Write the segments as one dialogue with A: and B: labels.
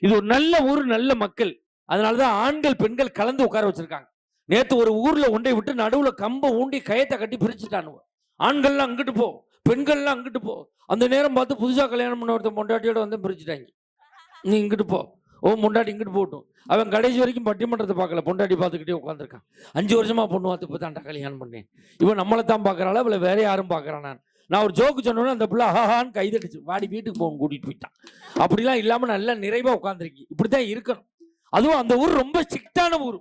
A: இது ஒரு நல்ல ஊர், நல்ல மக்கள். அதனாலதான் ஆண்கள் பெண்கள் கலந்து உட்கார வச்சிருக்காங்க. நேத்து ஒரு ஊர்ல ஒன்றை விட்டு நடுவுல கம்ப ஊண்டி கயத்தை கட்டி பிரிச்சுட்டானுவ. ஆண்கள்லாம் அங்கிட்டு போ, பெண்கள்லாம் அங்கிட்டு போ. அந்த நேரம் பார்த்து புதுசா கல்யாணம் பண்ண ஒருத்தன் பொண்டாட்டியோட வந்து பிரிச்சுட்டாங்க. நீ இங்கிட்டு போ, ஓ பொண்டாட்டி இங்கிட்டு போட்டும். அவன் கடைசி வரைக்கும் பட்டிமன்றத்தை பார்க்கல, பொண்டாட்டி பார்த்துக்கிட்டே உட்காந்துருக்கான். 5 வருஷமா பொண்ணு பார்த்து இப்போ தான்டா கல்யாணம் பண்ணேன். இவன் நம்மளை தான் பார்க்கறாளா, இவளை வேற யாரும் பார்க்கறான்? நான் ஒரு ஜோக்கு சொன்னோன்னே அந்த பிள்ளை ஆஹான்னு கைதடிச்சு வாடி வீட்டுக்கு போக கூட்டிட்டு போயிட்டான். அப்படிலாம் இல்லாமல் நல்லா நிறைவா உட்காந்துருக்கி. இப்படித்தான் இருக்கணும். அதுவும் அந்த ஊர் ரொம்ப ஸ்ட்ரிக்டான ஊர்.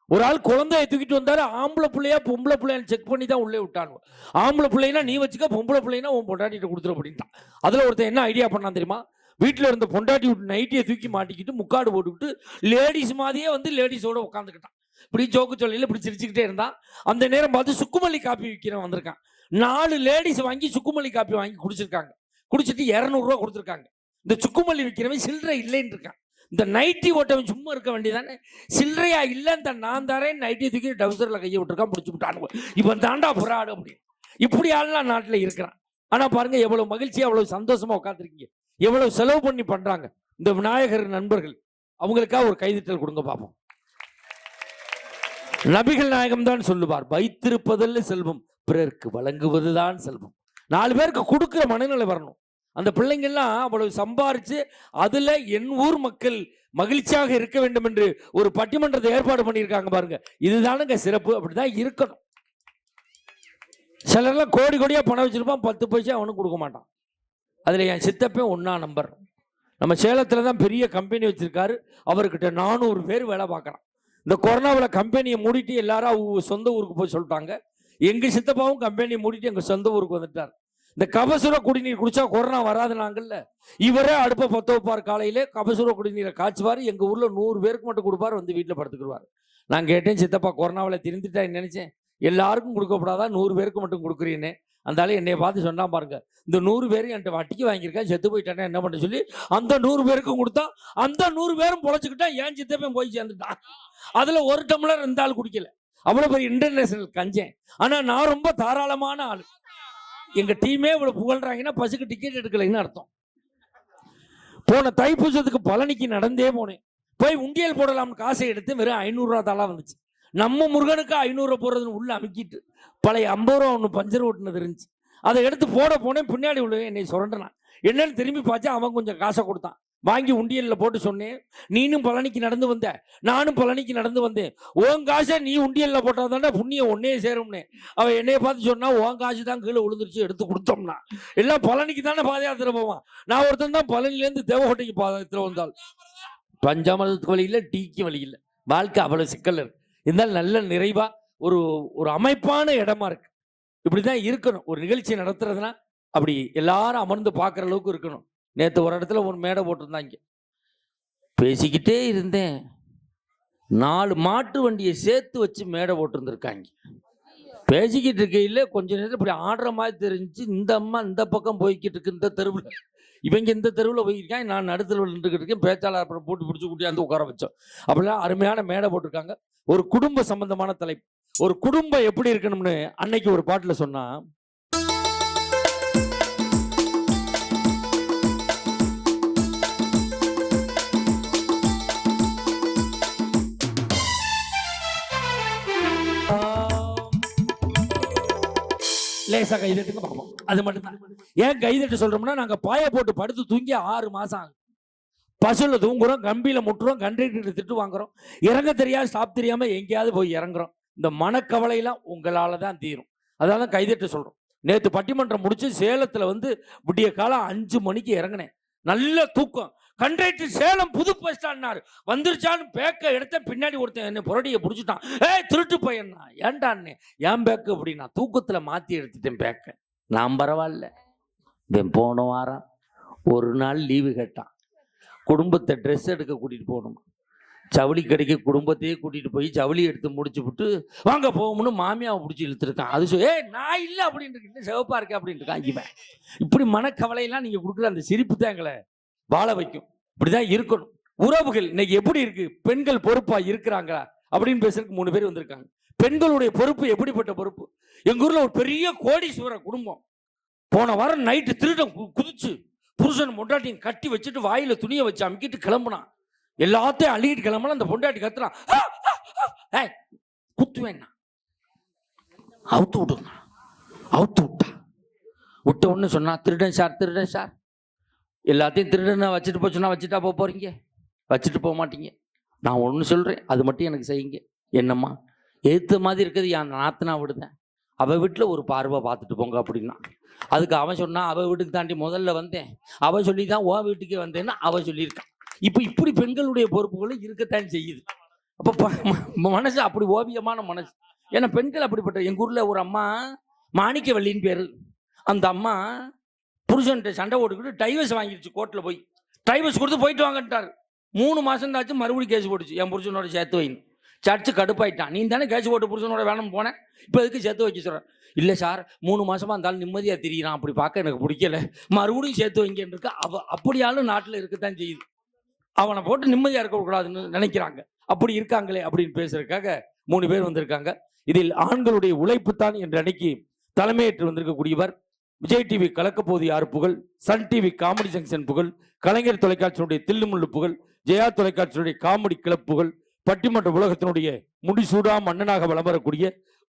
A: ஒரு ஆள் குழந்தைய தூக்கிட்டு வந்தாரு, ஆம்பளை பிள்ளையா பொம்பளை பிள்ளையான்னு செக் பண்ணி தான் உள்ளே விட்டானு. ஆம்பளை பிள்ளைனா நீ வச்சுக்க, பொம்பளை பிள்ளைனா உன் பொண்டாட்டிகிட்ட கொடுத்துரு அப்படின்ட்டான். அதுல ஒருத்தன் என்ன ஐடியா பண்ணான் தெரியுமா? வீட்டில் இருந்த பொண்டாட்டி விட்டு நைட்டியை தூக்கி மாட்டிக்கிட்டு முக்காடு போட்டுக்கிட்டு லேடிஸ் மாதிரியே வந்து லேடிஸோட உட்காந்துக்கிட்டான். இப்படி ஜோக்கு சொல்லையில் இப்படி சிரிச்சுக்கிட்டே இருந்தான். அந்த நேரம் பார்த்து சுக்குமல்லி காப்பி விற்கிறவன் வந்திருக்கான். 4 லேடிஸ் வாங்கி சுக்குமல்லி காப்பி வாங்கி குடிச்சிருக்காங்க. குடிச்சிட்டு 200 ரூபா கொடுத்துருக்காங்க. இந்த சுக்குமல்லி விற்கிறவன் சில்லறை இல்லைன்னு இருக்கான். இந்த நைட்டி ஓட்டவன் சும்மா இருக்க வேண்டியதானே, சில்லறையா இல்லை இந்த நான் தரேன் நைட்டி தூக்கி டவுசர்ல கையை விட்டுருக்கான், பிடிச்சி விட்டானுங்க. இவன் தாண்டா புறாடு அப்படின்னு. இப்படி ஆள்லாம் நாட்டில் இருக்கிறான். ஆனா பாருங்க எவ்வளவு மகிழ்ச்சியா எவ்வளவு சந்தோஷமா உட்காந்துருக்கீங்க, எவ்வளவு செலவு பண்ணி பண்றாங்க இந்த விநாயகர் நண்பர்கள். அவங்களுக்காக ஒரு கைதட்டல் கொடுங்க பார்ப்போம். நபிகள் நாயகம் தான் சொல்லுவார், வைத்திருப்பதில் செல்வம் பிறருக்கு வழங்குவதுதான் செல்வம். 4 பேருக்கு கொடுக்கிற மனநிலை வரணும். அந்த பிள்ளைங்கள்லாம் அவ்வளவு சம்பாரிச்சு அதுல என் ஊர் மக்கள் மகிழ்ச்சியாக இருக்க வேண்டும் என்று ஒரு பட்டிமன்றத்தை ஏற்பாடு பண்ணியிருக்காங்க பாருங்க. இதுதானுங்க சிறப்பு. அப்படிதான் இருக்கணும். சிலர்லாம் கோடி கோடியா பணம் வச்சிருப்பான், 10 பைசா அவனும் கொடுக்க மாட்டான். அதுல என் சித்தப்பே 1 நம்பர். நம்ம சேலத்துல தான் பெரிய கம்பெனி வச்சிருக்காரு. அவர்கிட்ட 400 பேர் வேலை பார்க்கறான். இந்த கொரோனாவில் கம்பெனியை மூடிட்டு எல்லாரும் சொந்த ஊருக்கு போய் சொல்லிட்டாங்க. எங்க சித்தப்பாவும் கம்பெனியை மூடிட்டு எங்க சொந்த ஊருக்கு வந்துட்டார். இந்த கபசுர குடிநீர் குடிச்சா கொரோனா வராது நாங்கள்ல. இவரே அடுப்பை பற்ற வைப்பார், காலையிலே கபசுர குடிநீரை காய்ச்சுவார். எங்க ஊர்ல 100 பேருக்கு மட்டும் கொடுப்பார், வந்து வீட்டில் படுத்துக்குருவார். நான் கேட்டேன், சித்தப்பா கொரோனாவில் திருந்திட்டா நினைச்சேன், எல்லாருக்கும் கொடுக்கப்படாதா 100 பேருக்கு மட்டும் கொடுக்குறீன்னு. அந்த ஆளு என்னை பார்த்து சொன்னா பாருங்க, இந்த 100 பேரும் என்கிட்ட வட்டிக்கு வாங்கியிருக்கேன், செத்து போயிட்டானே என்ன பண்ண சொல்லி அந்த 100 பேருக்கும் கொடுத்தா அந்த 100 பேரும் பொழைச்சுக்கிட்டா என் சித்தப்பன் போய் சேர்ந்துட்டான். அதுல ஒரு டம்ளர் இருந்தாலும் குடிக்கல. அவ்வளவு பெரிய இன்டர்நேஷனல் கஞ்சேன். ஆனா நான் ரொம்ப தாராளமான ஆளு. எங்க டீமே இவ்வளவு புகழ்றாங்கன்னா பஸ்ஸுக்கு டிக்கெட் எடுக்கலைன்னு அர்த்தம். போன தைப்பூசத்துக்கு பழனிக்கு நடந்தே போனேன். போய் உண்டியல் போடலாம்னு காசை எடுத்து வெறும் 500 ரூபா தாளா வந்துச்சு. நம்ம முருகனுக்கு 500 போடுறதுன்னு உள்ள அமுக்கிட்டு பழைய 50 ரூபா ஒன்று பஞ்சர் ஓட்டுனது இருந்துச்சு. அதை எடுத்து போட போனேன். பின்னாடி உள்ள என்னை சுரண்டினான். என்னன்னு திரும்பி பார்த்தா அவன் கொஞ்சம் காசை கொடுத்தான். வாங்கி உண்டியல்ல போட்டு சொன்னேன், நீனும் பழனிக்கு நடந்து வந்த, நானும் பழனிக்கு நடந்து வந்தேன், உன் காசை நீ உண்டியல்ல போட்டாதாண்டா புண்ணியம் ஒன்னே சேரும்னே. அவன் என்னைய பார்த்து சொன்னா, உன் காசு தான் கீழே விழுந்துருச்சு, எடுத்து கொடுத்தோம்னா. எல்லாம் பழனிக்கு தானே பாத யாத்திரை போவான். நான் ஒருத்தன் தான் பழனிலேருந்து தேவகோட்டைக்கு பாத யாத்திரை வந்தால். பஞ்சாமரத்துக்கு வழி இல்லை, டீக்கு வழி இல்லை. வாழ்க்கை அவ்வளவு சிக்கல் இருக்கு. இருந்தாலும் நல்ல நிறைவா ஒரு அமைப்பான இடமா இருக்கு. இப்படிதான் இருக்கணும். ஒரு நிகழ்ச்சி நடத்துறதுனா அப்படி எல்லாரும் அமர்ந்து பார்க்குற அளவுக்கு இருக்கணும். நேற்று ஒரு இடத்துல ஒரு மேடை போட்டிருந்தாங்க. பேசிக்கிட்டே இருந்தேன், 4 மாட்டு வண்டியை சேர்த்து வச்சு மேடை போட்டிருந்துருக்காங்க. பேசிக்கிட்டு இருக்கையில் கொஞ்ச நேரம் இப்படி ஆடுற மாதிரி தெரிஞ்சு, இந்த அம்மா இந்த பக்கம் போய்கிட்டு இருக்கு, இந்த தெருவில் இவங்க இந்த தெருவில் போயிருக்காங்க, நான் நடுத்தருவில் நின்றுக்கிட்டு இருக்கேன். பேச்சாளர் அப்புறம் போட்டு பிடிச்சி கூட்டியாந்து உட்கார வச்சோம். அப்படிலாம் அருமையான மேடை போட்டிருக்காங்க. ஒரு குடும்ப சம்பந்தமான தலைப்பு. ஒரு குடும்பம் எப்படி இருக்கணும்னு அன்னைக்கு ஒரு பாட்டில் சொன்னா, லேசா கைதட்டுங்க பார்ப்போம். அது மட்டும்தான். ஏன் கைதட்டு சொல்றோம்னா, நாங்க பாய போட்டு படுத்து தூங்கி 6 மாசம் ஆகும். பஸ்ல தூங்குறோம், கம்பியில முட்டுறோம், கண்டக்டர் திட்டு வாங்குறோம், இறங்க தெரியாது, ஸ்டாப் தெரியாம எங்கேயாவது போய் இறங்குறோம். இந்த மனக்கவலையெல்லாம் உங்களால தான் தீரும். அதான் கைதட்டு சொல்றோம். நேற்று பட்டிமன்றம் முடிச்சு சேலத்துல வந்து விடிய காலம் 5 மணிக்கு இறங்கினேன். நல்ல தூக்கம். கண்டக்டர் சேலம் புது பஸ் ஸ்டாண்ட் வந்துருச்சான்னு பேக்க எடுத்த, பின்னாடி ஒருத்தன் என்ன புரடியை பிடிச்சிட்டான். திருட்டு பையன்னா, ஏன்டான்னு. ஏன் பேக்கு அப்படின்னா, தூக்கத்துல மாத்தி எடுத்துட்டேன் பேக்க. நான் பரவாயில்ல. போன வாரம் ஒரு நாள் லீவு கேட்டான். குடும்பத்தை ட்ரெஸ் எடுக்க கூட்டிட்டு போகணும். ஜவுளி கடைக்கு குடும்பத்தையே கூட்டிட்டு போய் ஜவுளி எடுத்து முடிச்சு விட்டு வாங்க போகும்னு மாமியாவை பிடிச்சி இழுத்துருக்கான். அது நான் இல்லை அப்படின்னு இருக்கு, சிவப்பா இருக்கேன் அப்படின்னு இருக்கான் இவன். இப்படி மனக்கவலையெல்லாம் நீங்க கொடுக்குற அந்த சிரிப்பு தான் எங்களை வாழ வைக்கும். இப்படிதான் இருக்கணும். உறவுகள் இன்னைக்கு எப்படி இருக்கு? பெண்கள் பொறுப்பா இருக்கிறாங்களா அப்படின்னு பேசுறதுக்கு 3 பேர் வந்திருக்காங்க. பெண்களுடைய பொறுப்பு எப்படிப்பட்ட பொறுப்பு? எங்க ஊர்ல ஒரு பெரிய கோடீஸ்வர குடும்பம். போன வாரம் நைட்டு திருடம் குதிச்சு புருஷன் மொண்டாட்டியும் கட்டி வச்சுட்டு வாயில துணியை வச்சு அமுக்கிட்டு கிளம்புனான். எல்லாத்தையும் அள்ளிக்கிட்டு கிளம்பலாம். அந்த பொண்டாட்டி கத்துறான், குத்துவேன்னா அவுத்து விட்டுங்க. அவுத்து விட்ட ஒன்று சொன்னா, திருடன் சார் எல்லாத்தையும் திருடனை வச்சுட்டு போச்சுன்னா வச்சுட்டா போறீங்க? வச்சுட்டு போக மாட்டீங்க. நான் ஒன்று சொல்கிறேன், அது மட்டும் எனக்கு செய்யுங்க. என்னம்மா, ஏற்ற மாதிரி இருக்குது என் நாத்தனா விடுதேன், அவள் வீட்டில் ஒரு பார்வை பார்த்துட்டு போங்க அப்படின்னா. அதுக்கு அவன் சொன்னான், அவள் வீட்டுக்கு தாண்டி முதல்ல வந்தேன், அவள் சொல்லி தான் ஓ வீட்டுக்கு வந்தேன்னு அவள் சொல்லியிருக்கான். இப்போ இப்படி பெண்களுடைய பொறுப்புகளும் இருக்கத்தான் செய்யுது. அப்போ மனசு அப்படி ஓவியமான மனசு. ஏன்னா பெண்கள் அப்படிப்பட்ட. எங்கள் ஊரில் ஒரு அம்மா மாணிக்கவல்லின்னு பேர். அந்த அம்மா புருஷன்கிட்ட சண்டை ஓட்டுக்கிட்டு டைவர்ஸ் வாங்கிடுச்சு. கோர்ட்டில் போய் டைவர்ஸ் கொடுத்து போயிட்டு வாங்கட்டார். 3 மாதம் தாச்சு, மறுபடியும் கேஸ் போட்டுச்சு, என் புருஷனோட சேர்த்து வைன்னு. சர்ச்சு கடுப்பாயிட்டான். நீ தானே கேஸ் போட்டு புருஷனோட வேணும்னு போனேன், இப்போ எதுக்கு சேர்த்து வைக்க சொல்கிறேன்? இல்லை சார், 3 மாதமாக இருந்தாலும் நிம்மதியாக திரியிறான், அப்படி பார்க்க எனக்கு பிடிக்கல, மறுபடியும் சேர்த்து வைங்கன்னு இருக்கு. அப்படியாலும் நாட்டில் இருக்கத்தான் செய்யுது. அவனை போட்டு நிம்மதியாக இருக்கக்கூடாதுன்னு நினைக்கிறாங்க. அப்படி இருக்காங்களே அப்படின்னு பேசுறதுக்காக 3 பேர் வந்திருக்காங்க. இதில் ஆண்களுடைய உழைப்பு தான் என்ற அன்னைக்கு தலைமையேற்று வந்திருக்கக்கூடியவர் விஜய் டிவி கலக்கப்போது யார் புகழ், சன் டிவி காமெடி ஜங்ஷன் புகழ், கலைஞர் தொலைக்காட்சியினுடைய தில்லுமுள்ளு புகழ், ஜெயா தொலைக்காட்சியினுடைய காமெடி கிளப் புகழ், பட்டிமன்ற உலகத்தினுடைய முடிசூடா மன்னனாக வலம் வரக்கூடிய,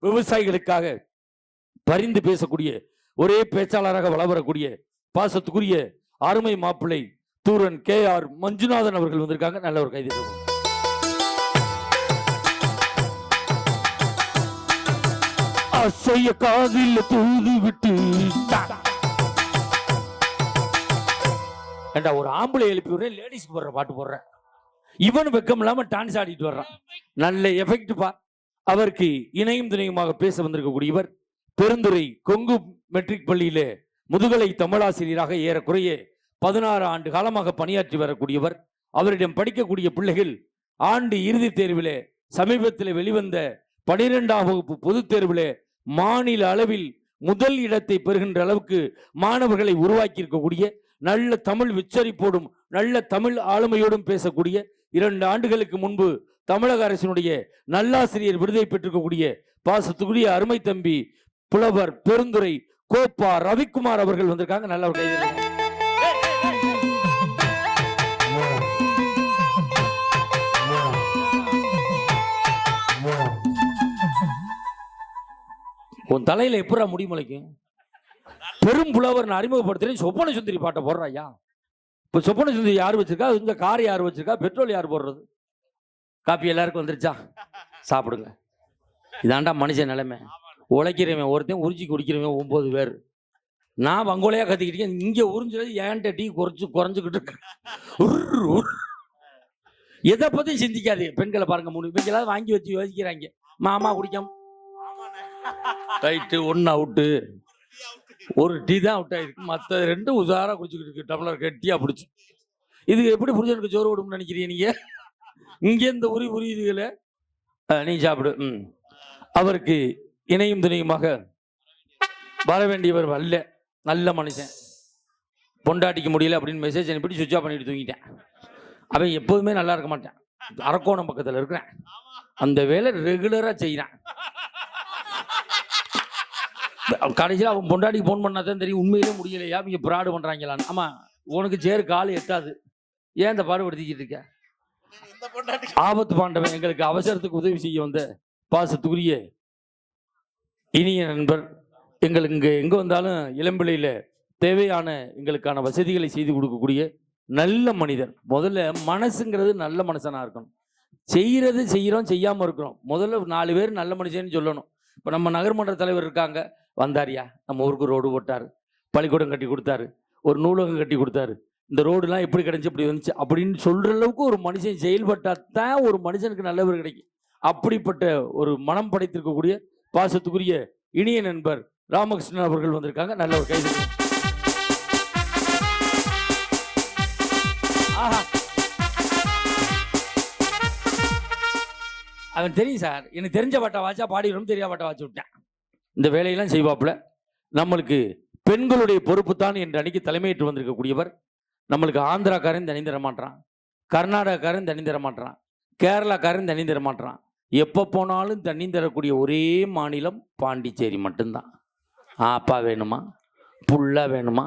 A: விவசாயிகளுக்காக பரிந்து பேசக்கூடிய, ஒரே பேச்சாளராக வலம் வரக்கூடிய பாசத்துக்குரிய அருமை மாப்பிள்ளை தூரன் KR மஞ்சுநாதன் அவர்கள் வந்திருக்காங்க. நல்ல ஒரு கைது. அசைய காதில் தூது விட்டு ஏண்டா ஒரு ஆம்பளை எழுப்பி விடுறேன், லேடிஸ்க்கு போடுற பாட்டு போடுறேன், இவன் வெக்கம் இல்லாம டான்ஸ் ஆடிட்டு வர்றான். நல்ல எஃபெக்ட் பா. அவருக்கு இணையும் துணையுமாக பேச வந்திருக்கக்கூடியவர் பெருந்துறை கொங்கு மெட்ரிக் பள்ளியிலே முதுகலை தமிழாசிரியராக ஏறக்குறைய 16 ஆண்டு காலமாக பணியாற்றி வரக்கூடியவர். அவரிடம் படிக்கக்கூடிய பிள்ளைகள் ஆண்டு இறுதி தேர்விலே சமீபத்தில் வெளிவந்த 12ஆம் வகுப்பு பொதுத் தேர்விலே மாநில அளவில் முதல் இடத்தை பெறுகின்ற அளவுக்கு மாணவர்களை உருவாக்கி இருக்கக்கூடிய, நல்ல தமிழ் உச்சரிப்போடும் நல்ல தமிழ் ஆளுமையோடும் பேசக்கூடிய, 2 ஆண்டுகளுக்கு முன்பு தமிழக அரசினுடைய நல்லாசிரியர் விருதை பெற்றிருக்கக்கூடிய பாசத்துக்குரிய அருமை தம்பி புலவர் பெருந்துறை கோப்பா ரவிக்குமார் அவர்கள் வந்திருக்காங்க. நல்ல ஒரு கைது. உன் தலையில எப்படா முடி முளைக்கும்? பெரும் புலவர் நான் அறிமுகப்படுத்துறேன். சொப்பன சுந்தரி பாட்டை போடுறாயா? இப்போ சொப்பன சுந்தரி யார் வச்சிருக்கா? இந்த கார் யார் வச்சிருக்கா? பெட்ரோல் யார் போடுறது? காப்பி எல்லாருக்கும் வந்துருச்சா? சாப்பிடுங்க. இதாண்டா மனுஷன் நிலைமை. உழைக்கிறவன் ஒருத்தன், உறிச்சி குடிக்கிறவன் 9 பேர். நான் வங்கோலையா கத்திக்கிட்டேன், இங்க உறிஞ்சது ஏன்ட்ட டீ குறைஞ்சுக்கிட்டு இருக்கு. எதை பத்தி சிந்திக்காது. பெண்களை பாருங்க, 3 பெண்களாவது வாங்கி வச்சு யோசிக்கிறாங்க. மாமா குடிக்காம ரைட்டு, 1 அவுட்டு, ஒரு டீ தான் அவுட் ஆயிருக்கு, மற்ற 2 உசாரா குடிச்சுக்கிட்டு இருக்கு, டம்ளர் கட்டியா பிடிச்சி. இது எப்படி புரிஞ்சனுக்கு சோறு விடும்னு நினைக்கிறீங்க நீங்க? இங்கே இந்த உரியுதுகளை நீ சாப்பிடு. அவருக்கு இணையும் துணையுமாக வர வேண்டியவர் அல்ல, நல்ல மனுஷன். பொண்டாட்டிக்கு முடியல அப்படின்னு மெசேஜ் அனுப்பிட்டு சுவிட்ச் ஆஃப் பண்ணிட்டு தூங்கிட்டேன். அவன் எப்போதுமே நல்லா இருக்க மாட்டேன். அரக்கோணம் பக்கத்தில் இருக்கிறேன், அந்த வேலை ரெகுலரா செய்யறான். கடைசியில் அவன் பொண்டாட்டிக்கு ஃபோன் பண்ணாதான் தெரியும் உண்மையிலே முடியலையா, இங்கே ப்ராடு பண்ணுறாங்களான்னு. ஆமாம், உனக்கு சேரு கால் எட்டாது, ஏன் இந்த பாடுபடுத்திக்கிட்டு இருக்க? ஆபத்து பாண்டவன் எங்களுக்கு அவசரத்துக்கு உதவி செய்ய வந்த பாசத்துக்குரிய இனிய நண்பர். எங்களுக்கு எங்கே வந்தாலும் இளம்பிள்ளையில் தேவையான எங்களுக்கான வசதிகளை செய்து கொடுக்கக்கூடிய நல்ல மனிதர். முதல்ல மனசுங்கிறது நல்ல மனுஷனாக இருக்கணும். செய்கிறோம் செய்யாமல் இருக்கிறோம். முதல்ல 4 பேர் நல்ல மனுஷன்னு சொல்லணும். இப்போ நம்ம நகர்மன்ற தலைவர் இருக்காங்க, வந்தாரியா, நம்ம ஊருக்கு ரோடு போட்டார், பள்ளிக்கூடம் கட்டி கொடுத்தாரு, ஒரு நூலகம் கட்டி கொடுத்தாரு, இந்த ரோடுலாம் எப்படி கிடைச்சி இப்படி வந்துச்சு அப்படின்னு சொல்கிற அளவுக்கு ஒரு மனுஷன் செயல்பட்டால் தான் ஒரு மனுஷனுக்கு நல்லவர் கிடைக்கும். அப்படிப்பட்ட ஒரு மனம் படைத்திருக்கக்கூடிய பாசத்துக்குரிய இனிய நண்பர் ராமகிருஷ்ணன் அவர்கள் வந்திருக்காங்க. நல்ல ஒரு கைது. ஆஹா, அவன் தெரியும் சார், எனக்கு தெரிஞ்ச பாட்டை வாச்சா பாடிடும், தெரியாத பாட்டை வாச்சு விட்டேன். இந்த வேலையெல்லாம் செய்வாப்புல. நம்மளுக்கு பெண்களுடைய பொறுப்பு தான் என்று அன்னைக்கு தலைமையேற்று வந்திருக்கக்கூடியவர். நம்மளுக்கு ஆந்திராக்காரன் தனி தர மாட்டான், கர்நாடகாக்காரன் தனி தர மாட்டான், கேரளாக்காரன் தனி தர மாட்டான். எப்போ போனாலும் தண்ணி தரக்கூடிய ஒரே மாநிலம் பாண்டிச்சேரி மட்டும்தான். அப்பா வேணுமா, புல்லா வேணுமா,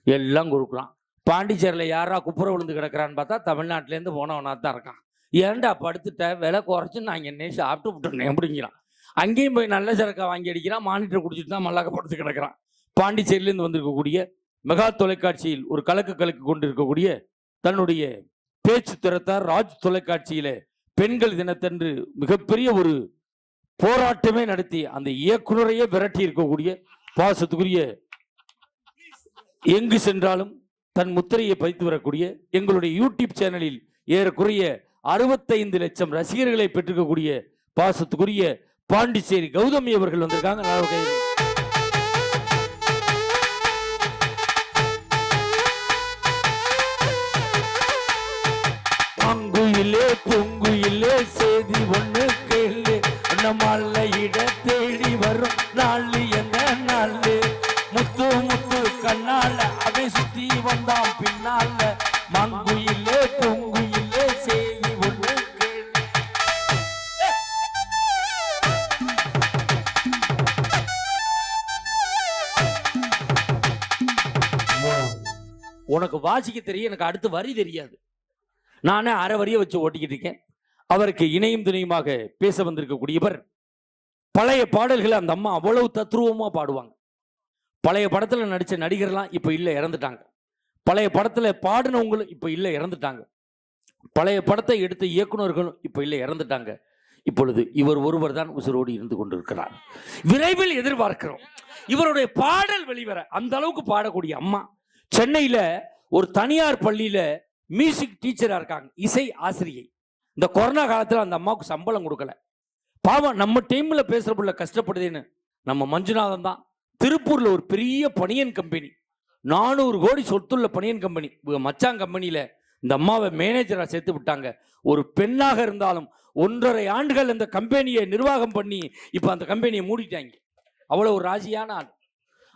A: எல்லாம் கொடுக்குறான். பாண்டிச்சேரியில் யாரா குப்புற விழுந்து கிடக்கிறான்னு பார்த்தா தமிழ்நாட்டிலேருந்து போனவனா தான் இருக்கான். ஏன்டா படுத்துட்ட, விலை குறைச்சு நான் என்னே சாப்பிட்டு விட்டுருந்தேன் அப்படிங்கிறான். அங்கேயும் போய் நல்ல சரக்கா வாங்கி அடிக்கிறான், மானிட்டர் குடிச்சிட்டு தான் மல்லாக்க படுத்து கிடக்கிறான். பாண்டிச்சேரியிலேருந்து வந்திருக்கக்கூடிய மெகா தொலைக்காட்சியில் ஒரு கலக்கு கொண்டு இருக்கக்கூடிய தன்னுடைய பேச்சு திறத்தார் ராஜ் தொலைக்காட்சியில பெண்கள் தினத்தன்று மிகப்பெரிய ஒரு போராட்டமே நடத்தி அந்த இயக்குனரையே விரட்டி இருக்கக்கூடிய பாசத்துக்குரிய, எங்கு சென்றாலும் தன் முத்திரையை பதித்து வரக்கூடிய எங்களுடைய யூடியூப் சேனலில் ஏறக்குறைய 65 லட்சம் ரசிகர்களை பெற்றிருக்கக்கூடிய பாசத்துக்குரிய பாண்டிச்சேரி கௌதமி அவர்கள் வந்திருக்காங்க. அங்குயிலே பொங்குயிலே செய்தி ஒண்ணு கேளு, நம்மால இட தேடி வரும் நாள் என்ன நாள், முத்து முத்து கண்ணால அவன் சுத்தி வந்தான் பின்னால, மங்குயிலே பொங்குயிலே செய்தி ஒண்ணு கேளு. உனக்கு வாசிக்க தெரியும், எனக்கு அடுத்து வரி தெரியாது. நானே அரை வரியை வச்சு ஓட்டிக்கிட்டு இருக்கேன். அவருக்கு இணையும் துணையுமாக பேச வந்திருக்கக்கூடியவர். பழைய பாடல்களை அந்த அம்மா அவ்வளவு தத்ரூபமா பாடுவாங்க. பழைய படத்துல நடிச்ச நடிகர்லாம் இப்ப இல்ல, இறந்துட்டாங்க. பழைய படத்துல பாடினவங்களும் இப்ப இல்ல, இறந்துட்டாங்க. பழைய படத்தை எடுத்த இயக்குநர்களும் இப்ப இல்ல, இறந்துட்டாங்க. இப்பொழுது இவர் ஒருவர் தான் உசுரோடு இருந்து கொண்டிருக்கிறார். விரைவில் எதிர்பார்க்கிறோம் இவருடைய பாடல் வெளிவர. அந்த அளவுக்கு பாடக்கூடிய அம்மா சென்னையில ஒரு தனியார் பள்ளியில மியூசிக் டீச்சரா இருக்காங்க, இசை ஆசிரியை. இந்த கொரோனா காலத்துல அந்த அம்மாவுக்கு சம்பளம் கொடுக்கல. பாவம், நம்ம டைம்ல பேசுற புள்ள கஷ்டப்படுதுன்னு நம்ம மஞ்சுநாதன் தான் திருப்பூர்ல ஒரு பெரிய பனியன் கம்பெனி, 400 கோடி சொத்துள்ள பனியன் கம்பெனி, மச்சான் கம்பெனியில இந்த அம்மாவை மேனேஜரா சேர்த்து விட்டாங்க. ஒரு பெண்ணாக இருந்தாலும் 1.5 ஆண்டுகள் இந்த கம்பெனியை நிர்வாகம் பண்ணி இப்ப அந்த கம்பெனியை மூடிட்டாங்க. அவ்வளவு ஒரு ராசியான ஆள்.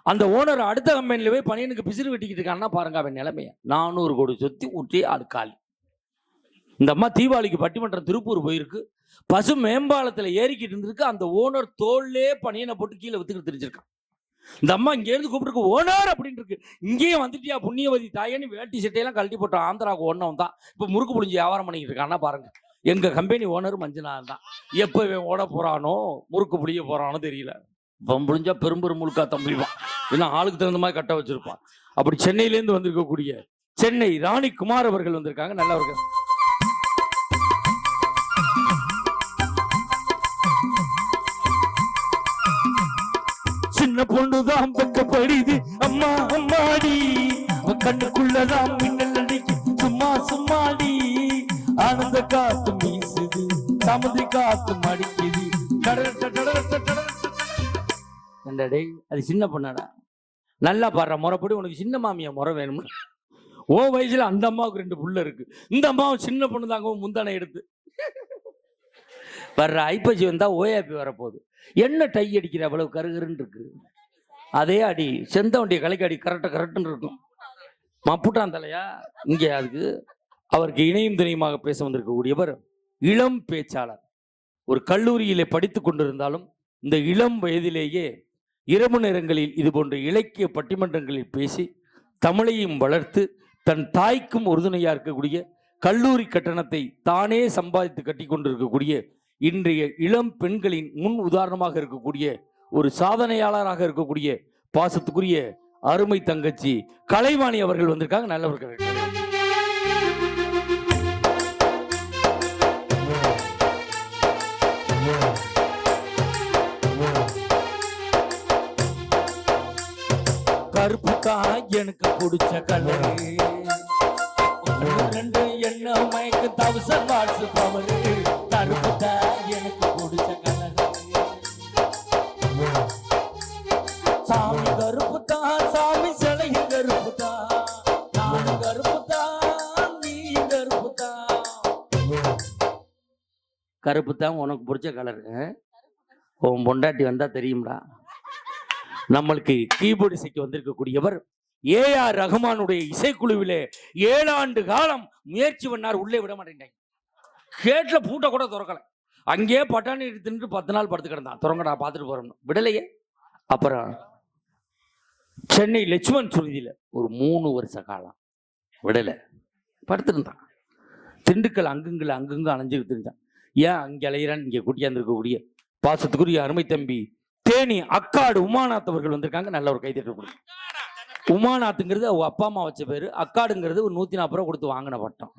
A: அந்த ஓனர் அடுத்த கம்பெனில போய் பனியனுக்கு பிசிறு வெட்டிக்கிட்டு இருக்கான்னா பாருங்க அவன் நிலைமைய. 400 கோடி சொத்தி ஊற்றி ஆள் காலி. இந்த அம்மா தீபாவளிக்கு பட்டிமன்றம் திருப்பூர் போயிருக்கு. பசு மேம்பாலத்தில் ஏறிக்கிட்டு இருந்திருக்கு. அந்த ஓனர் தோல்லே பனியனை போட்டு கீழே வித்துக்கிட்டு தெரிஞ்சிருக்கான். இந்த அம்மா இங்க இருந்து கூப்பிட்டு ஓனர் அப்படின்னு இருக்கு. இங்கேயும் வந்துட்டியா புண்ணியவதி தாயன்னு வேட்டி சட்டையெல்லாம் கழட்டி போட்டோம். ஆந்திராவுக்கு ஒன்னவன் தான் இப்ப முறுக்கு புளிஞ்சு வியாபாரம் பண்ணிக்கிட்டு இருக்கான்னா பாருங்க. எங்க கம்பெனி ஓனர் மஞ்சுநாதன் தான். எப்ப ஓட போறானோ முறுக்கு புளிய போறானோ தெரியல. புளிஞ்சா பெரும்பெரும் முழுக்கா தம்பிவான், ஏன்னா ஆளுக்கு தகுந்த மாதிரி கட்ட வச்சிருப்பான். அப்படி சென்னையிலேருந்து வந்திருக்கக்கூடிய சென்னை ராணி குமார் அவர்கள் வந்திருக்காங்க. நல்லவர்கள். சின்ன பொண்ணுதான் பக்கப்படுது அம்மா அம்மாடி, கண்ணுக்குள்ளதான் மின்னல் அடிக்கு சும்மா சும்மாடி, ஆனந்த காத்து மீசுது சமுதிரி காத்து மடிக்குது, அது சின்ன பொண்ணாடா. நல்லா பாடுற முறைப்படி உனக்கு சின்ன மாமியா முறை வேணும். ஓ வயசுல அந்த அம்மாவுக்கு 2 புள்ள இருக்கு. இந்த அம்மாவும் சின்ன பொண்ணு தாங்க முந்தானை எடுத்து வர்ற ஐப்பசி வந்தா ஓயாப்பி வரப்போகுது. என்ன டை அடிக்கிற அவ்வளவு கருகருன்னு இருக்கு. அதே அடி செந்த வண்டியை கலைக்கு அடி கரெக்டுன்னு இருக்கும். மப்புட்டான் தலையா இங்கே. அதுக்கு அவருக்கு இணையும் துணையுமாக பேச வந்திருக்கக்கூடியவர் இளம் பேச்சாளர். ஒரு கல்லூரியிலே படித்து கொண்டிருந்தாலும் இந்த இளம் வயதிலேயே இரவு நேரங்களில் இது போன்ற இலக்கிய பட்டிமன்றங்களில் பேசி தமிழையும் வளர்த்து தன் தாய்க்கும் உறுதுணையாக இருக்கக்கூடிய, கல்லூரி கட்டணத்தை தானே சம்பாதித்து கட்டி கொண்டிருக்கக்கூடிய, இன்றைய இளம் பெண்களின் முன் உதாரணமாக இருக்கக்கூடிய ஒரு சாதனையாளராக இருக்கக்கூடிய பாசத்துக்குரிய அருமை தங்கச்சி கலைவாணி அவர்கள் வந்திருக்காங்க. நல்லவர்கள். கருப்பு தான் எனக்கு பிடிச்ச கலரு, 2 என்ன மயக்கு 1000 வாட்ஸ் பவரு, கருப்பு தான் எனக்கு பிடிச்ச கலரு, சாமி கருப்பு தான் சாமி சிலையும் கருப்பு தான், நானும் கருப்பு தான் நீ கருப்பு தான். கருப்பு தான் உனக்கு பிடிச்ச கலரு. உன் பொண்டாட்டி வந்தா தெரியும்டா. நம்மளுக்கு கீபோர்டு இசைக்கு வந்திருக்கக்கூடியவர் ஏஆர் ரஹ்மானுடைய இசைக்குழுவிலே 7 ஆண்டு காலம் முயற்சி பண்ணார். உள்ளே விட மாட்டேங்கிறாங்க. கேட்ல பூட்டை கூட திறக்கல. அங்கேயே பட்டாணி எடுத்துட்டு 10 நாள் படுத்து கிடந்தான். திறங்கடா பார்த்துட்டு போறோம்னு விடலையே. அப்புறம் சென்னை லட்சுமண் சுருதியில ஒரு 3 வருஷ காலம் விடலை, படுத்துருந்தான். திண்டுக்கல் அங்குங்களை அங்கங்க அலைஞ்சுக்கிட்டு இருந்தான். ஏன் அங்கே அலையிறான்னு இங்கே கூட்டியாந்துருக்கக்கூடிய பாசத்துக்குரிய அருமை தம்பி தேனி அக்காடு உமாநாத் அவர்கள் வந்திருக்காங்க. நல்ல ஒரு கைத்தட்டு கொடுங்க. உமாநாத்துங்கிறது அவங்க அப்பா அம்மா வச்ச பேர், அக்காடுங்கிறது ஒரு 140 ரூபா கொடுத்து வாங்கின பட்டம்.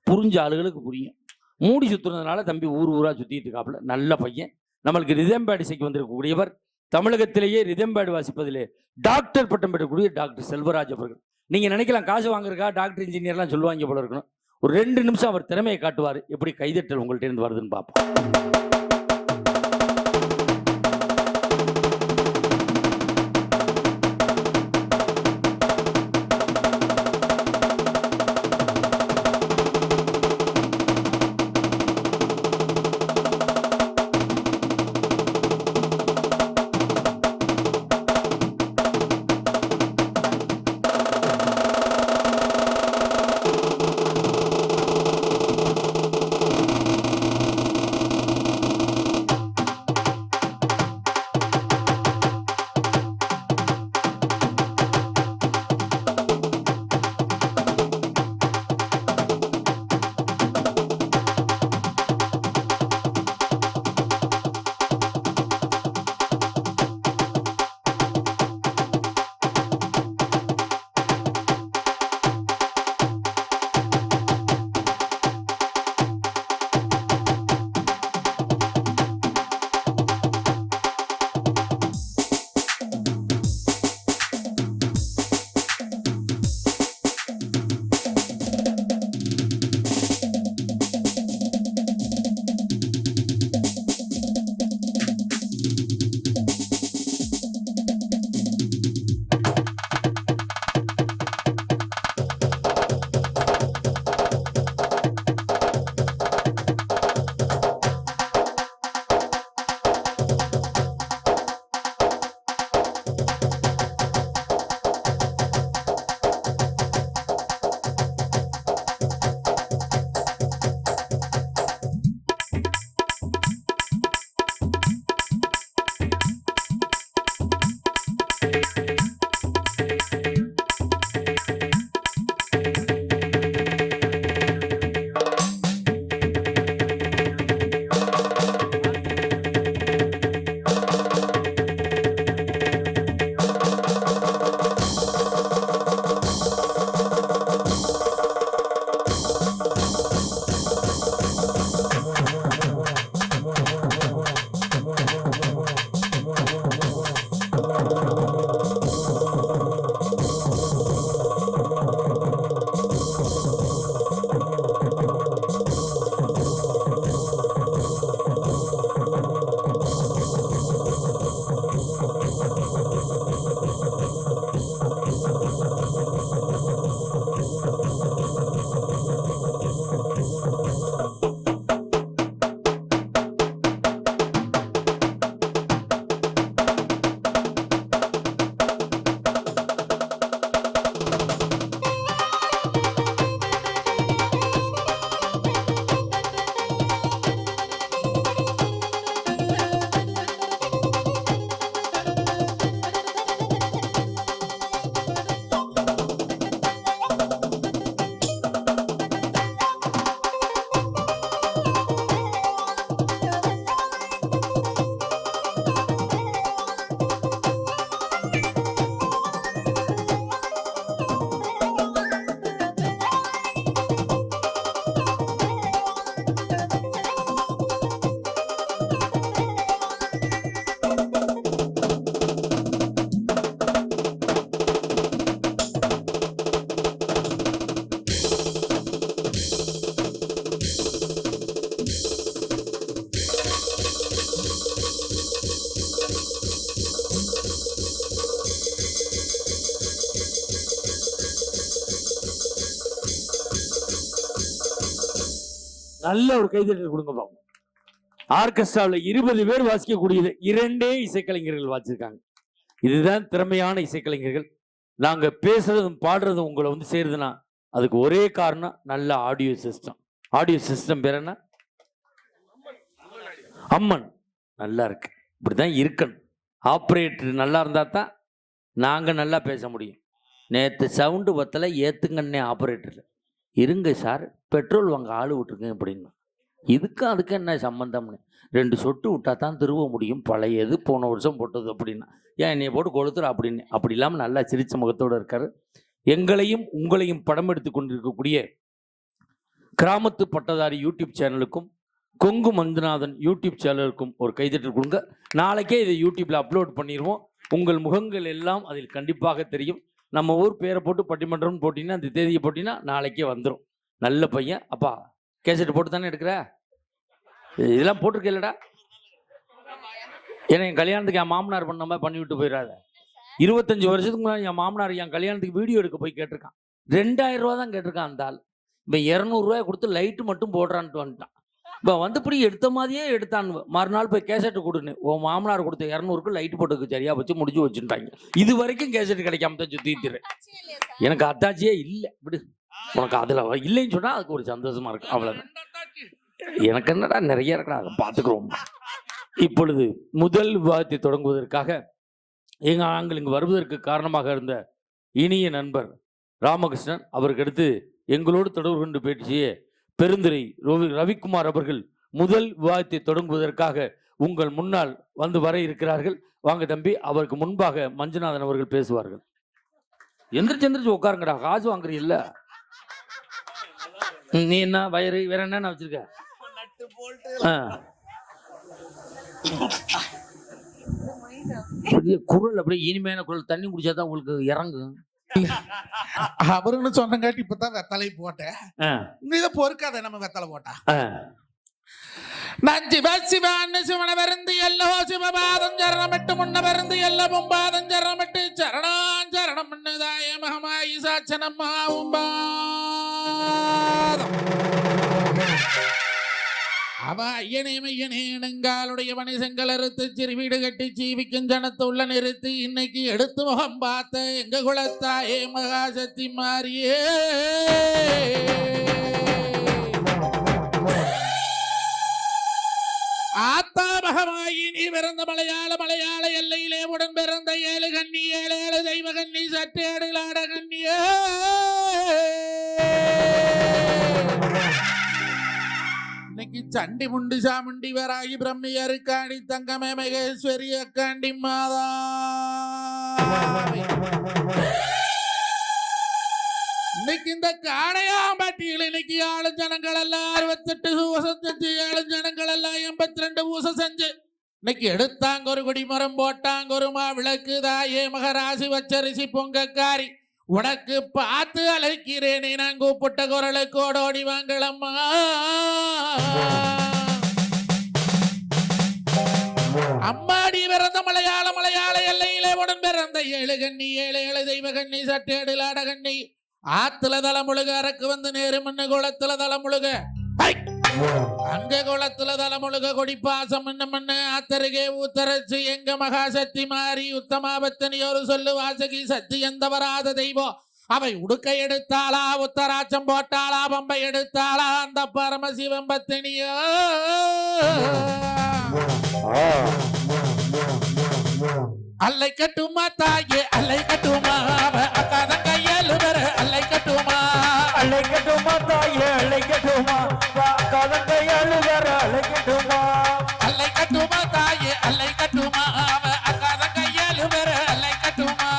A: புரிஞ்ச ஆளுகளுக்கு புரியும். மூடி சுற்றுறதுனால தம்பி ஊர் ஊரா சுற்றிட்டு இருக்காப்புல. நல்ல பையன். நம்மளுக்கு ரிதம் பேட் இசைக்கு வந்திருக்கக்கூடியவர், தமிழகத்திலேயே ரிதம் பேட் வாசிப்பதிலே டாக்டர் பட்டம் பெற்றக்கூடிய டாக்டர் செல்வராஜ் அவர்கள். நீங்க நினைக்கலாம் காசு வாங்குறக்கா டாக்டர் இன்ஜினியர்லாம் சொல்லுவாங்க போல இருக்கணும். ஒரு 2 நிமிஷம் அவர் திறமையை காட்டுவார். எப்படி கைதட்டல் உங்கள்கிட்ட இருந்து வருதுன்னு பார்ப்போம். நல்ல ஒரு கைதட்டல் கொடுங்க பாப்போம். ஆர்கெஸ்ட்ராவில் 20 பேர் வாசிக்கக்கூடியது 2 இசைக்கலைஞர்கள் வாசிச்சிருக்காங்க. இதுதான் திறமையான இசைக்கலைஞர்கள். நாங்க பேசுறதும் பாடுறதும் உங்களை வந்து சேருதுன்னா அதுக்கு ஒரே காரணம் நல்ல ஆடியோ சிஸ்டம். ஆடியோ சிஸ்டம் பேர் என்ன? அம்மன். நல்லா இருக்கு. இப்படிதான் இருக்கணும். ஆப்ரேட்டர் நல்லா இருந்தா தான் நாங்க நல்லா பேச முடியும். நேற்று சவுண்டு பத்தல ஏத்துங்கன்னே ஆப்ரேட்டர். இருங்க சார், பெட்ரோல் வாங்க ஆள் விட்டுருக்கேன் அப்படின்னு. இதுக்கும் அதுக்கு என்ன சம்பந்தம்னு, 2 சொட்டு விட்டா தான் திரும்ப முடியும், பழையது போன வருஷம் போட்டது அப்படின்னா, ஏன் என்னைய போட்டு கொளுத்துற அப்படின்னு. அப்படி இல்லாமல் நல்லா சிரிச்ச முகத்தோடு இருக்காரு. எங்களையும் உங்களையும் படம் எடுத்து கொண்டிருக்கக்கூடிய கிராமத்து பட்டதாரி யூடியூப் சேனலுக்கும் கொங்கு மஞ்சுநாதன் யூடியூப் சேனலுக்கும் ஒரு கைதட்டல் கொடுங்க. நாளைக்கே இதை யூடியூப்ல அப்லோட் பண்ணிடுவோம். உங்கள் முகங்கள் எல்லாம் அதில் கண்டிப்பாக தெரியும். நம்ம ஊர் பேரை போட்டு பட்டிமன்றம் போட்டிங்கன்னா, அந்த தேதியை போட்டிங்கன்னா நாளைக்கே வந்துடும். நல்ல பையன். அப்பா கேசட் போட்டு தானே எடுக்கிற, இதெல்லாம் போட்டிருக்கேன்லடா. ஏன்னா என் கல்யாணத்துக்கு என் மாமனார் பண்ண மாதிரி பண்ணி விட்டு போயிடாத. 25 வருஷத்துக்கு முன்னாடி என் மாமனார் என் கல்யாணத்துக்கு வீடியோ எடுக்க போய் கேட்டிருக்கான். 2000 ரூபா தான் கேட்டிருக்கான் அந்த ஆள். இப்போ 200 ரூபாய் கொடுத்து லைட்டு மட்டும் போடுறான்ட்டு வந்துட்டான். இப்போ வந்து இப்படி எடுத்த மாதிரியே எடுத்தான். மறுநாள் போய் கேசட்டு கொடுன்னு, உன் மாமனார் கொடுத்த 200க்கு லைட்டு போட்டுக்கு சரியா வச்சு முடிச்சு வச்சுட்டாங்க. இது வரைக்கும் கேசட் கிடைக்காம தான் சுத்திட்டு. எனக்கு அத்தாச்சியே இல்லை, விடு. உனக்கு அதில் இல்லைன்னு சொன்னால் அதுக்கு ஒரு சந்தோஷமா இருக்கு, அவ்வளோதான். எனக்கு என்னடா நிறைய இருக்கடா, அதை பார்த்துக்கிறோம். இப்பொழுது முதல் விவாதத்தை தொடங்குவதற்காக நாங்கள் இங்கு வருவதற்கு காரணமாக இருந்த இனிய நண்பர் ராமகிருஷ்ணன் அவருக்கு அடுத்து எங்களோடு தொடர்பு கொண்டு பேசிய பெருந்துரை ரவிக்குமார் அவர்கள் முதல் விவாதத்தை தொடங்குவதற்காக உங்கள் முன்னால் வந்து வர இருக்கிறார்கள். வாங்க தம்பி. அவருக்கு முன்பாக மஞ்சுநாதன் அவர்கள் பேசுவார்கள். எந்திரிச்சு உட்காருங்கடா, காசு வாங்குறீல்ல. நீ என்ன வயிறு வேற என்ன வச்சிருக்க? குரல் அப்படியே இனிமையான குரல், தண்ணி குடிச்சாதான் உங்களுக்கு இறங்கும்.
B: அவருன்னு சொன்னங்காட்டி இப்பதான் வெத்தலை போட்டேன். இதை பொறுக்காத, நம்ம வெத்தலை போட்டா நான் சிவசிவான்னு சிவன வருந்து எல்லோ சிவபாதம் சரணமிட்டு முன்ன வருந்து எல்ல மும்பாதம் சரணமிட்டு சரணான் சரணம் தாய மகமாயி சாட்சனம்மாவும் பாதம் அவ ஐயனேமையனேனுங்காலுடைய மனுஷங்கள் அறுத்து சிறு வீடு கட்டி சீவிக்கும் ஜனத்து உள்ள நிறுத்தி இன்னைக்கு எடுத்து முகம் பார்த்த எங்க குலத்தாயே மகாசக்தி மாறியே ஆத்தா மகமாயி நீ பிறந்த மலையாள எல்லையிலே உடன் பிறந்த 7 கண்ணி 7 தெய்வ கண்ணி சற்றேடுகளாட கண்ணியே இன்னைக்கு சண்டி முண்டி சாமுண்டி வராகி பிரம்மியரு காணி தங்கமே மகேஸ்வரி அக்காண்டி மாதா இன்னைக்கு இந்த காடையாம்பட்டியில் இன்னைக்கு ஆளும் ஜனங்கள் எல்லாம் 68 பூசம் செஞ்சு, 7 ஜனங்கள் எல்லாம் 82 பூசம் செஞ்சு இன்னைக்கு எடுத்தாங்க ஒரு குடிமரம் போட்டாங்க ஒரு மா விளக்கு தாயே மகராசி வச்சரிசி பொங்கக்காரி உனக்கு பார்த்து அழைக்கிறேனே நான் கூப்பிட்ட குரலுக்கு ஓடோடி வாங்களம்மா. அம்மாடி பிறந்த மலையாள எல்லையிலே உடன் பிறந்த 7 கண்ணி 7 தெய்வ கண்ணி சட்டேடுலாட கண்ணி ஆத்துல தலைமுழுக அரக்கு வந்து நேரு மண்ணு குளத்துல தலைமுழுக அங்க குளத்துல தலைமுழுக கொடி பாசம் மண்ணு ஆத்தருகே ஊத்தரச்சு எங்க மகாசக்தி மாறி உத்தமாபத்தனி ஒரு சொல்லு வாசகி சக்தி எந்த வராத தெய்வம் அவை உடுக்க எடுத்தாளா உத்தராட்சம் போட்டாளா பம்பை எடுத்தாளா அந்த பரமசிவம் பத்தினியோ அல்லை கட்டுமா தாயே அல்லை கட்டுமா அக்காதன் கையாலு வர அல்லை கட்டுமா தாயே அல்லை கட்டுமா அக்காதன் கையாலு வர அல்லை கட்டுமா தாயே அல்லை கட்டுமா அக்காதன் கையாலு வர அல்லை கட்டுமா.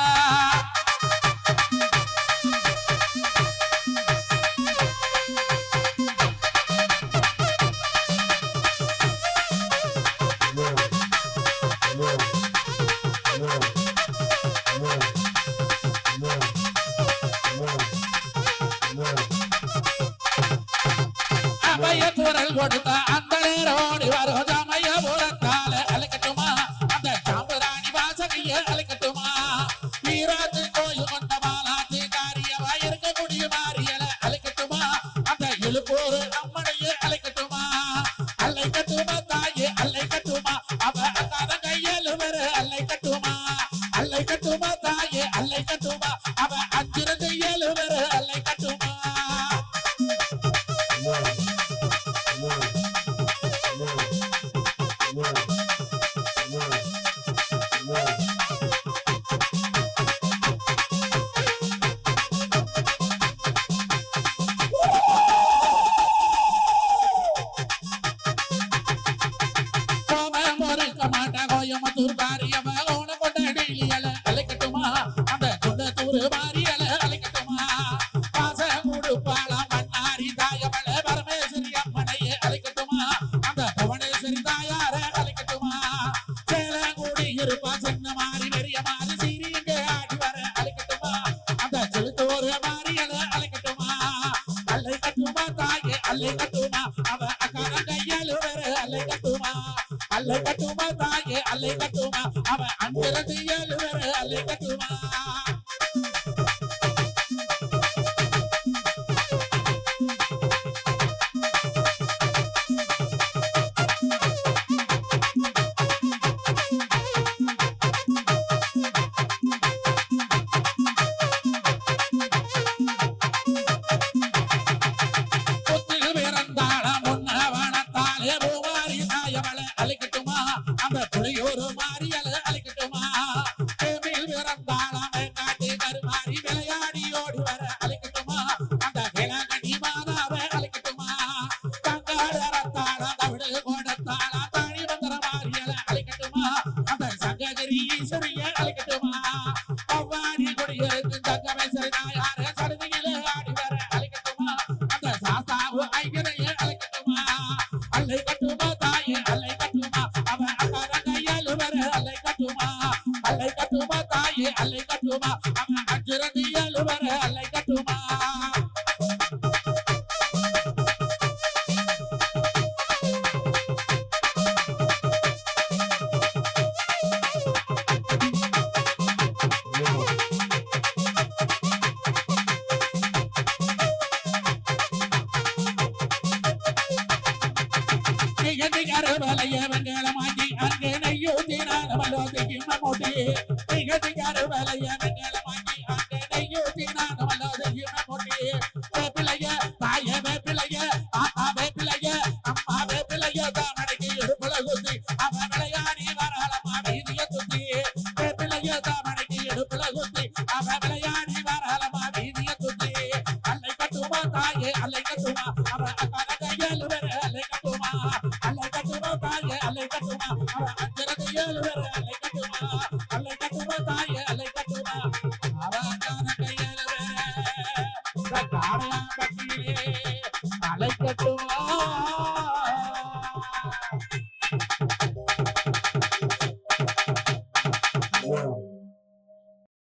B: அவைய குரல் கொடுத்த அந்த நேரோடி வரும் சமய புறத்தால அழைக்கட்டுமா அந்த சாம்பராணி வாசகைய அழைக்கட்டுமா வீராத்து கோயில் கொண்ட மாலாத்து காரியவா இருக்கக்கூடிய மாரியல அழைக்கட்டுமா அந்த இழுப்போரு அம்மனைய அழைக்கட்டுமா தாயே அழைக்கட்டுமா அவ அக்காத கையலு வர அழைக்கட்டுமா தாயே அழைக்கட்டுமா அவ 5 கையலு வர அழைக்கட்டுமா. குன்னத்தூர் மாரியம்ம ஓன கொண்டாடி அலைக்கட்டுமா அந்த குன்னத்தூர் மாரியல அலைக்கட்டுமா பாசம் கொடுப்பாளாம் மன்னாரி தாயமல பரமேஸ்வரி அம்மனையே அலைக்கட்டுமா அந்த புவனேஸ்வரி தாயார அலைக்கட்டுமா சேலங்குடி இருப்பா சின்ன மாறி பெரிய மாறி சீரிங்க ஆடி வர அலைக்கட்டுமா அந்த செலுத்தோர் மாரியல அலைக்கட்டுமா அலைக்கட்டுமா தாயே அலைக்கட்டுமா அவ அக்கார கையால் வர அலைக்கட்டுமா அலைக்கட்டுமா தாயே அலைக்கட்டுமா அவ அங்கிருந்து ஏழு வர அலைக்கட்டுமா அலைக்கட்டுமா அந்த புளியூர் மாரியல அலைக்கட்டுமா கோவில் பிறந்தாளாமே காட்டி கருமாறி விளையாடி ஓடி வர அலைக்கட்டுமா அந்த வேளாங்கண்ணி மாதாவை அலைக்கட்டுமா தங்காடு அரத்தாளா தவிடு கோடத்தாளா தாணி மந்திர மாரியல அலைக்கட்டுமா அந்த சங்ககிரி ஈஸ்வரிய அலைக்கட்டுமா அவ்வாடி கொடியிருக்கு தங்கமேஸ்வரி தாயார சடுதியில ஆடி வர அலைக்கட்டுமா அந்த சாஸ்தாவு ஐயரைய அலைக்கட்டுமா அலைக்கட்டுமா தாயே அலைக்கட்டுமா அவ அக்கார கையால் வர அலைக்கட்டுமா அலைக்கட்டுமா தாயே அலைக்கட்டுமா அவ அஞ்சிரதியால் வர அலைக்கட்டுமா கருவலைய வெங்கலமாக்கி அங்கே நெய்யூத்தி நானமல்லோதையும் மோட்டி கருவலைய வெங்கலமாக்கி அங்கே நெய்யூத்தி நானமல்லோதையும் மோட்டி வேப்பிலைய தாய வேப்பிலைய ஆத்தா வேப்பிலைய அம்மா வேப்பிலைய தாமடைக்கு எடுப்புல குத்தி அவ விளையாடி வரலமா வீதிய சுத்தி வேப்பிலைய தாமடைக்கு எடுப்புல குத்தி அவ விளையாடி வரலமா வீதிய சுத்தி அலைக்கட்டுமா தாயே அலைக்கட்டுமா அவ அக்கார கையால் வர அலைக்கட்டுமா அலைக்கட்டுமா தாயே அலைக்கட்டுமா அவ அஞ்சரது ஏழு வர அலைக்கட்டுமா அலைக்கட்டுமா தாயே அலைக்கட்டுமா அவ அக்கார கையால் வர